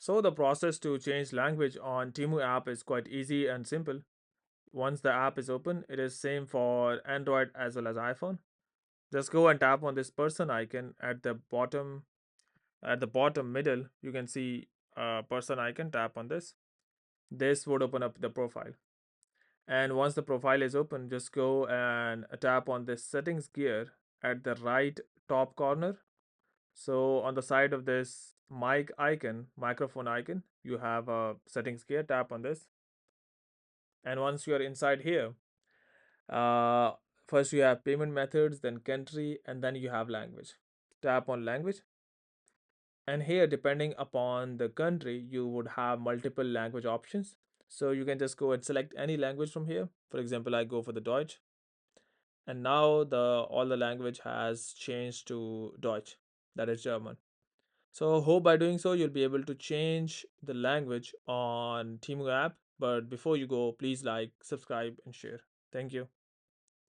So the process to change language on Temu app is quite easy and simple. Once the app is open, it is same for Android as well as iPhone. Just go and tap on this person icon at the bottom. At the bottom middle, you can see a person icon. Tap on this. This would open up the profile. And once the profile is open, just go and tap on this settings gear at the right top corner. So on the side of this mic icon, microphone icon, you have a settings gear. Tap on this. And once you are inside here, uh, first you have payment methods, then country, and then you have language. Tap on language. And here, depending upon the country, you would have multiple language options. So you can just go and select any language from here. For example, I go for the Deutsch, and now the all the language has changed to Deutsch, that is German. So hope by doing so you'll be able to change the language on Timu app. But before you go, please like, subscribe, and share. Thank you.